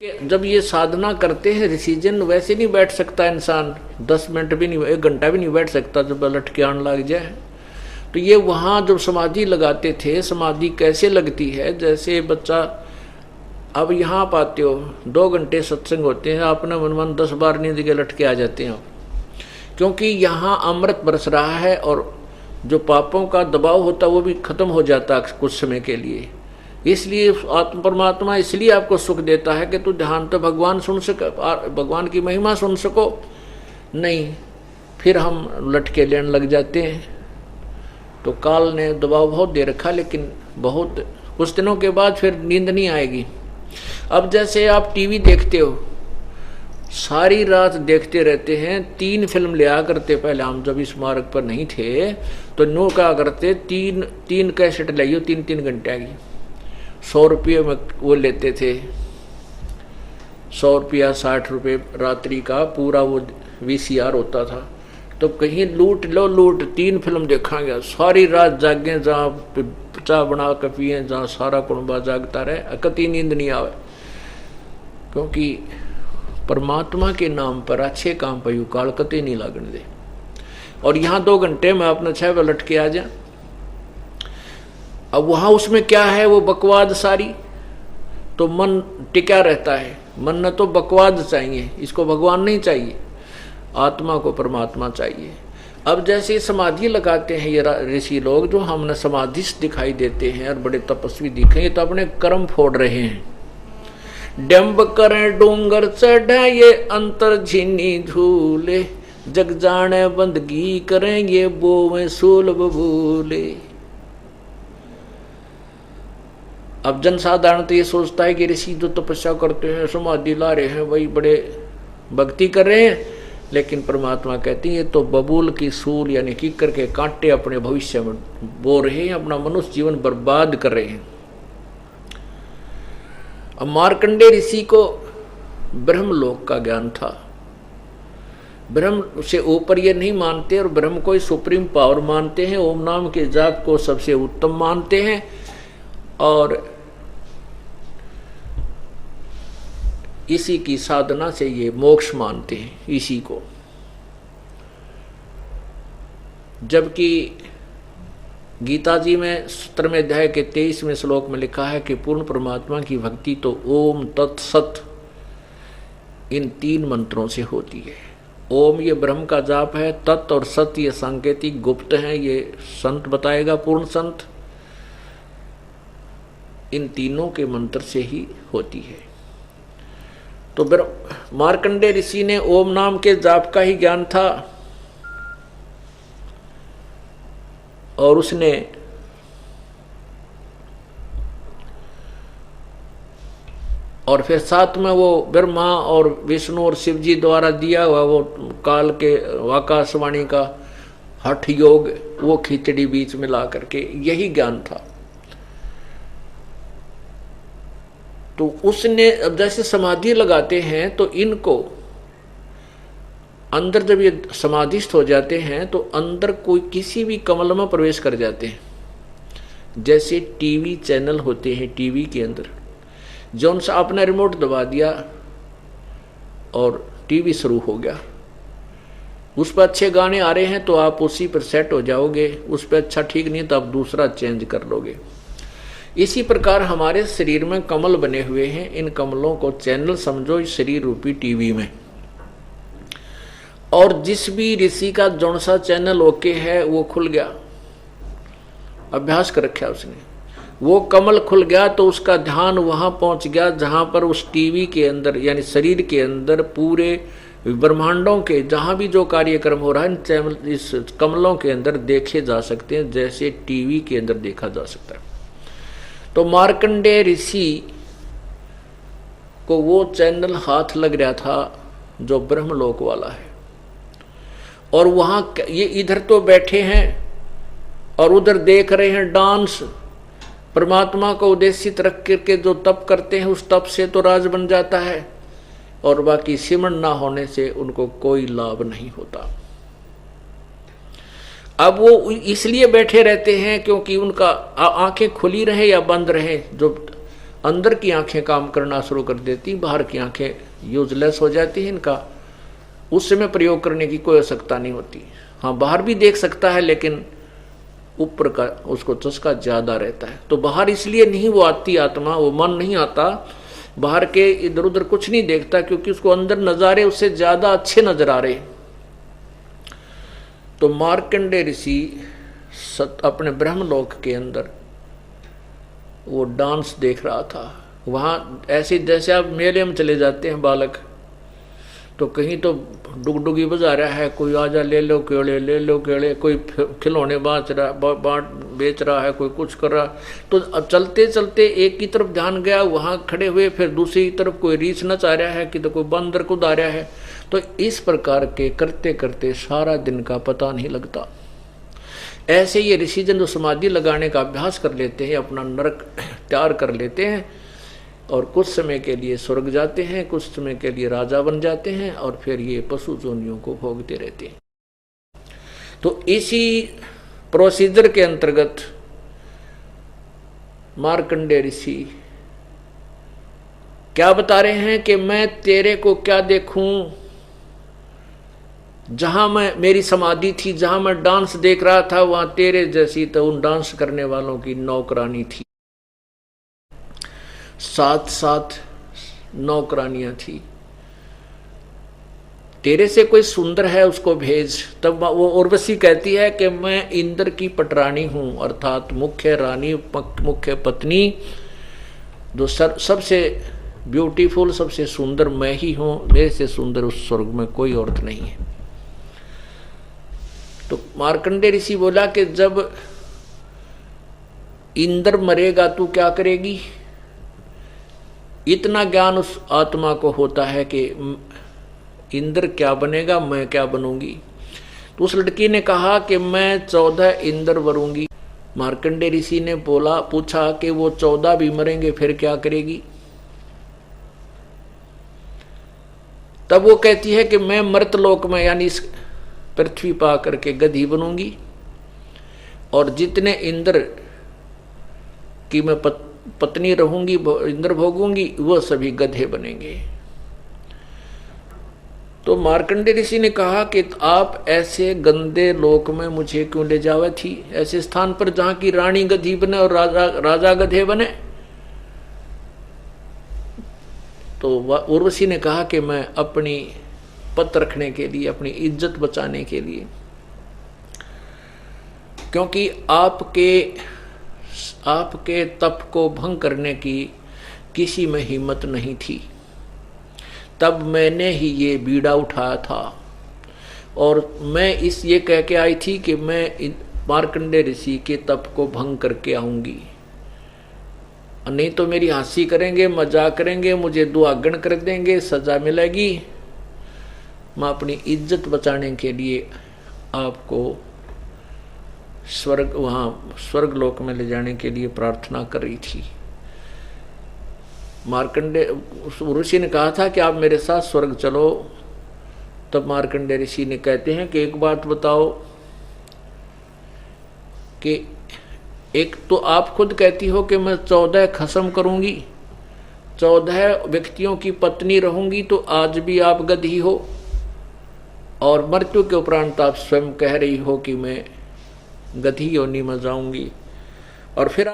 जब ये साधना करते हैं ऋषिजन, वैसे नहीं बैठ सकता इंसान, 10 मिनट भी नहीं, 1 घंटा भी नहीं बैठ सकता जब लटके आने लग जाए। तो ये वहाँ जब समाधि लगाते थे, समाधि कैसे लगती है, जैसे बच्चा अब यहाँ आप आते हो 2 घंटे सत्संग होते हैं, आपने मन 10 बार नींद के लटके आ जाते हैं आप, क्योंकि यहाँ अमृत बरस रहा है और जो पापों का दबाव होता है वो भी खत्म हो जाता है कुछ समय के लिए। इसलिए आत्म परमात्मा इसलिए आपको सुख देता है कि तू ध्यान तो भगवान सुन सके, भगवान की महिमा सुन सको। नहीं, फिर हम लटके लेने लग जाते हैं। तो काल ने दबाव बहुत दे रखा, लेकिन बहुत कुछ दिनों के बाद फिर नींद नहीं आएगी। अब जैसे आप टीवी देखते हो, सारी रात देखते रहते हैं। 3 फिल्म लिया करते पहले, हम जब इस मार्ग पर नहीं थे तो नो क्या करते, 3 कैसेट लाइयो 3-3 घंटे की, 100 रुपये में वो लेते थे। 100 रुपया 60 रुपये रात्रि का पूरा वो VCR होता था। तो कहीं लूट लो, लूट 3 फिल्म देखा गया, सारी रात जागे, जहाँ चाय बना के पिए, जहाँ सारा कुंबा जागता रहे, कति नींद नहीं आवे। क्योंकि परमात्मा के नाम पर अच्छे काम पर काल कति नहीं लागने दे। और यहाँ 2 घंटे में अपना 6 बजे लटके आ जाए। अब वहाँ उसमें क्या है, वो बकवाद सारी, तो मन टिका रहता है। मन न तो बकवाद चाहिए, इसको भगवान नहीं चाहिए, आत्मा को परमात्मा चाहिए। अब जैसे समाधि लगाते हैं ये ऋषि लोग, जो हमने समाधिस्थ दिखाई देते हैं और बड़े तपस्वी दिखे, ये तो अपने कर्म फोड़ रहे हैं। डंब करें डूंगर चढ़े ये अंतर झीनी झूले, जग जाने बंदगी करें ये बोवे सूल बबूले। अब जनसाधारण तो ये सोचता है कि ऋषि जो तपस्या करते हैं, समाधि ला रहे हैं, वही बड़े भक्ति कर रहे हैं। लेकिन परमात्मा कहती है ये तो बबूल की सूल यानी कीकर के कांटे अपने भविष्य में बो रहे हैं, अपना मनुष्य जीवन बर्बाद कर रहे हैं। अब मार्कंडेय ऋषि को ब्रह्मलोक का ज्ञान था, ब्रह्म से ऊपर ये नहीं मानते और ब्रह्म को ही सुप्रीम पावर मानते हैं। ओम नाम के जाप को सबसे उत्तम मानते हैं और इसी की साधना से ये मोक्ष मानते हैं इसी को। जबकि गीता जी में 17वें अध्याय के 23वें श्लोक में लिखा है कि पूर्ण परमात्मा की भक्ति तो ओम तत्सत इन 3 मंत्रों से होती है। ओम ये ब्रह्म का जाप है, तत् और सत ये सांकेतिक गुप्त हैं, ये संत बताएगा, पूर्ण संत। इन तीनों के मंत्र से ही होती है। तो मार्कंडेय ऋषि ने ओम नाम के जाप का ही ज्ञान था और उसने और फिर साथ में वो ब्रह्मा और विष्णु और शिव जी द्वारा दिया हुआ वो काल के आकाशवाणी का हठ योग, वो खिचड़ी बीच में ला करके यही ज्ञान था। तो उसने अब जैसे समाधि लगाते हैं तो इनको अंदर जब ये समाधिस्थ हो जाते हैं तो अंदर कोई किसी भी कमल में प्रवेश कर जाते हैं। जैसे टीवी चैनल होते हैं, टीवी के अंदर जौन सा आपने रिमोट दबा दिया और टीवी शुरू हो गया, उस पर अच्छे गाने आ रहे हैं तो आप उसी पर सेट हो जाओगे, उस पर अच्छा ठीक नहीं तो आप दूसरा चेंज कर लोगे। इसी प्रकार हमारे शरीर में कमल बने हुए हैं, इन कमलों को चैनल समझो इस शरीर रूपी टीवी में। और जिस भी ऋषि का जौन सा चैनल ओके है वो खुल गया, अभ्यास कर रखा उसने, वो कमल खुल गया तो उसका ध्यान वहां पहुंच गया जहां पर उस टीवी के अंदर यानी शरीर के अंदर पूरे ब्रह्मांडों के जहां भी जो कार्यक्रम हो रहा है इस कमलों के अंदर देखे जा सकते हैं, जैसे टीवी के अंदर देखा जा सकता है। तो मार्कंडेय ऋषि को वो चैनल हाथ लग रहा था जो ब्रह्मलोक वाला है, और वहां ये इधर तो बैठे हैं और उधर देख रहे हैं डांस। परमात्मा को उद्देशित रख करके जो तप करते हैं उस तप से तो राज बन जाता है, और बाकी सिमरण ना होने से उनको कोई लाभ नहीं होता। अब वो इसलिए बैठे रहते हैं क्योंकि उनका आंखें खुली रहे या बंद रहे, जो अंदर की आंखें काम करना शुरू कर देती, बाहर की आंखें यूजलेस हो जाती हैं। इनका उस समय प्रयोग करने की कोई आवश्यकता नहीं होती। हाँ, बाहर भी देख सकता है लेकिन ऊपर का उसको चस्का ज्यादा रहता है। तो बाहर इसलिए नहीं वो आती आत्मा, वो मन नहीं आता बाहर के, इधर उधर कुछ नहीं देखता, क्योंकि उसको अंदर नजारे उससे ज्यादा अच्छे नजर आ रहे। तो मार्कंडेय ऋषि अपने ब्रह्मलोक के अंदर वो डांस देख रहा था। वहां ऐसे जैसे आप मेले में चले जाते हैं बालक, तो कहीं तो डुगडुगी बजा रहा है, कोई आजा ले लो केले, ले लो केले, कोई खिलौने बांट बेच रहा है, कोई कुछ कर रहा। तो अब चलते चलते एक की तरफ ध्यान गया, वहां खड़े हुए, फिर दूसरी तरफ कोई रीछ नचा रहा है कि तो कोई बंदर कूद आ रहा है। तो इस प्रकार के करते करते सारा दिन का पता नहीं लगता। ऐसे ये ऋषिजन जो समाधि लगाने का अभ्यास कर लेते हैं, अपना नरक तैयार कर लेते हैं और कुछ समय के लिए स्वर्ग जाते हैं, कुछ समय के लिए राजा बन जाते हैं और फिर ये पशु जोनियों को भोगते रहते हैं। तो इसी प्रोसीजर के अंतर्गत मार्कंडेय ऋषि क्या बता रहे हैं कि मैं तेरे को क्या देखूं, जहां मेरी समाधि थी, जहां मैं डांस देख रहा था, वहां तेरे जैसी तो उन डांस करने वालों की नौकरानी थी, 7 नौकरानियां थी। तेरे से कोई सुंदर है उसको भेज। तब वो उर्वशी कहती है कि मैं इंद्र की पटरानी हूं, अर्थात मुख्य रानी, मुख्य पत्नी, जो सबसे ब्यूटीफुल, सबसे सुंदर मैं ही हूं। मेरे से सुंदर उस स्वर्ग में कोई औरत नहीं है। तो मार्कंडेय ऋषि बोला कि जब इंद्र मरेगा तू क्या करेगी? इतना ज्ञान उस आत्मा को होता है कि इंद्र क्या बनेगा, मैं क्या बनूंगी। तो उस लड़की ने कहा कि मैं 14 इंद्र बनूंगी। मार्कंडेय ऋषि ने पूछा कि वो 14 भी मरेंगे फिर क्या करेगी? तब वो कहती है कि मैं मर्तलोक में यानी इस पृथ्वी पा करके गधी बनूंगी और जितने इंद्र की मैं पत्नी रहूंगी, इंद्र भोगूंगी, वो सभी गधे बनेंगे। तो मार्कंडेय ऋषि ने कहा कि आप ऐसे गंदे लोक में मुझे क्यों ले जावे थी, ऐसे स्थान पर जहां की रानी गधी बने और राजा गधे बने। तो उर्वशी ने कहा कि मैं अपनी पत रखने के लिए, अपनी इज्जत बचाने के लिए, क्योंकि आपके तप को भंग करने की किसी में हिम्मत नहीं थी, तब मैंने ही ये बीड़ा उठाया था। और मैं ये कह के आई थी कि मैं मार्कंडेय ऋषि के तप को भंग करके आऊंगी, नहीं तो मेरी हंसी करेंगे, मजाक करेंगे, मुझे दुआगन कर देंगे, सजा मिलेगी। मैं अपनी इज्जत बचाने के लिए आपको स्वर्ग लोक में ले जाने के लिए प्रार्थना कर रही थी। मार्कंडेय ऋषि ने कहा था कि आप मेरे साथ स्वर्ग चलो। तब मार्कंडेय ऋषि ने कहते हैं कि एक बात बताओ कि एक तो आप खुद कहती हो कि मैं 14 खत्म करूंगी, 14 व्यक्तियों की पत्नी रहूंगी, तो आज भी आप गधी हो। और मृत्यु के उपरांत आप स्वयं कह रही हो कि मैं गधी योनि में जाऊंगी। और फिर